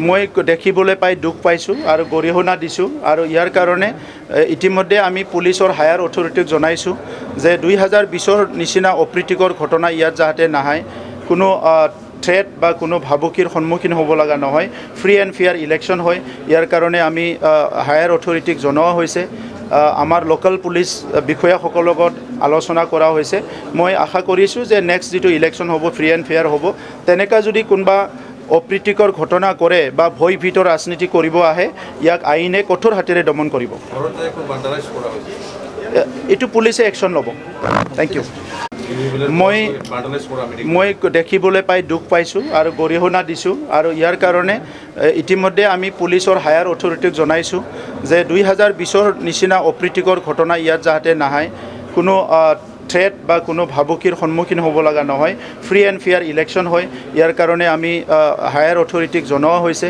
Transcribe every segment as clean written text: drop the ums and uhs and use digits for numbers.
মই দেখিবলৈ পাই দুখ পাইছোঁ আৰু গৰিহণা দিছোঁ আৰু ইয়াৰ কাৰণে ইতিমধ্যে আমি পুলিচৰ হায়াৰ অথৰিটিক জনাইছোঁ যে 2020ৰ নিচিনা অপ্ৰীতিকৰ ঘটনা ইয়াত যাতে নাহে, কোনো থ্ৰেট বা কোনো ভাবুকিৰ সন্মুখীন হ'ব লগা নহয়, ফ্ৰী এণ্ড ফেয়াৰ ইলেকশ্যন হয়। ইয়াৰ কাৰণে আমি হায়াৰ অথৰিটিক জনোৱা হৈছে, আমাৰ লোকেল পুলিচ বিষয়াসকলৰ লগত আলোচনা কৰা হৈছে। মই আশা কৰিছোঁ যে নেক্সট যিটো ইলেকশ্যন হ'ব ফ্ৰী এণ্ড ফেয়াৰ হ'ব। তেনেকুৱা যদি কোনোবা অপ্ৰীতিকৰ ঘটনা কৰে বা ভয় ভীত ৰাজনীতি কৰিব আহে, ইয়াক আইনে কঠোৰ হাতেৰে দমন কৰিব। এইটো পুলিচে একশ্যন ল'ব। Thank you. মই দেখিবলৈ পাই দুখ পাইছোঁ আৰু গৰিহণা দিছোঁ আৰু ইয়াৰ কাৰণে ইতিমধ্যে আমি পুলিচৰ হায়াৰ অথৰিটিক জনাইছোঁ যে 2020ৰ নিচিনা অপ্ৰীতিকৰ ঘটনা ইয়াত যাতে নাহে, কোনো থ্ৰেট বা কোনো ভাবুকিৰ সন্মুখীন হ'ব লগা নহয়, ফ্ৰী এণ্ড ফেয়াৰ ইলেকশ্যন হয়। ইয়াৰ কাৰণে আমি হায়াৰ অথৰিটিক জনোৱা হৈছে,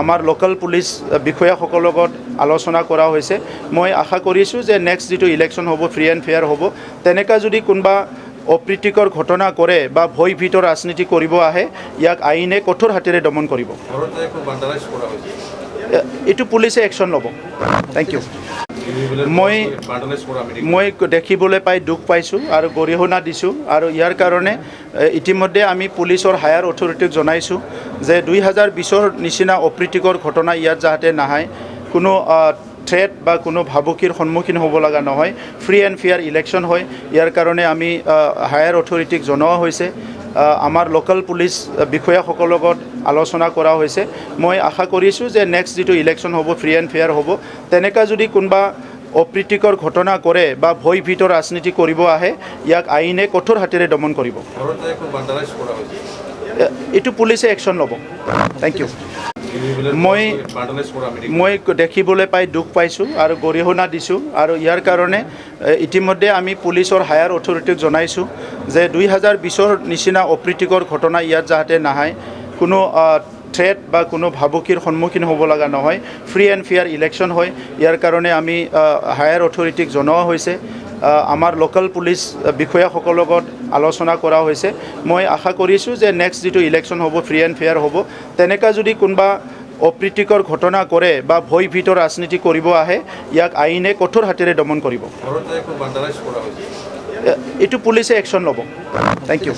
আমাৰ লোকেল পুলিচ বিষয়াসকলৰ লগত আলোচনা কৰা হৈছে। মই আশা কৰিছোঁ যে নেক্সট যিটো ইলেকশ্যন হ'ব ফ্ৰী এণ্ড ফেয়াৰ হ'ব। তেনেকুৱা যদি কোনোবা অপ্ৰীতিকৰ ঘটনা কৰে বা ভয় ভীত ৰাজনীতি কৰিব আহে, ইয়াক আইনে কঠোৰ হাতেৰে দমন কৰিব। এইটো পুলিচে একশ্যন ল'ব। Thank you. মই দেখিবলৈ পাই দুখ পাইছোঁ আৰু গৰিহণা দিছোঁ আৰু ইয়াৰ কাৰণে ইতিমধ্যে আমি পুলিচৰ হায়াৰ অথৰিটিক জনাইছোঁ যে 2020ৰ নিচিনা অপ্ৰীতিকৰ ঘটনা ইয়াত যাতে নাহে, কোনো থ্ৰেট বা কোনো ভাবুকিৰ সন্মুখীন হ'ব লগা নহয়, ফ্ৰী এণ্ড ফেয়াৰ ইলেকশ্যন হয়। ইয়াৰ কাৰণে আমি হায়াৰ অথৰিটিক জনোৱা হৈছে, আমাৰ লোকেল পুলিচ বিষয়াসকলৰ লগত আলোচনা কৰা হৈছে। মই আশা কৰিছোঁ যে নেক্সট যিটো ইলেকশ্যন হ'ব ফ্ৰী এণ্ড ফেয়াৰ হ'ব। তেনেকুৱা যদি কোনোবা অপ্ৰীতিকৰ ঘটনা কৰে বা ভয় ভীত ৰাজনীতি কৰিব আহে, ইয়াক আইনে কঠোৰ হাতেৰে দমন কৰিব। এইটো পুলিচে একশ্যন ল'ব। Thank you. মই দেখিবলৈ পাই দুখ পাইছোঁ আৰু গৰিহণা দিছোঁ আৰু ইয়াৰ কাৰণে ইতিমধ্যে আমি পুলিচৰ হায়াৰ অথৰিটিক জনাইছোঁ যে 2020ৰ নিচিনা অপ্ৰীতিকৰ ঘটনা ইয়াত যাতে নাহে, কোনো থ্ৰেট বা কোনো ভাবুকিৰ সন্মুখীন হ'ব লগা নহয়, ফ্ৰী এণ্ড ফেয়াৰ ইলেকশ্যন হয়। ইয়াৰ কাৰণে আমি হায়াৰ অথৰিটিক জনোৱা হৈছে, আমাৰ লোকেল পুলিচ বিষয়াসকলৰ লগত আলোচনা কৰা হৈছে। মই আশা কৰিছোঁ যে নেক্সট যিটো ইলেকশ্যন হ'ব ফ্ৰী এণ্ড ফেয়াৰ হ'ব। তেনেকুৱা যদি কোনোবা অপ্ৰীতিকৰ ঘটনা কৰে বা ভয় ভীত ৰাজনীতি কৰিব আহে, ইয়াক আইনে কঠোৰ হাতেৰে দমন কৰিব। এইটো পুলিচে একশ্যন ল'ব। Thank U.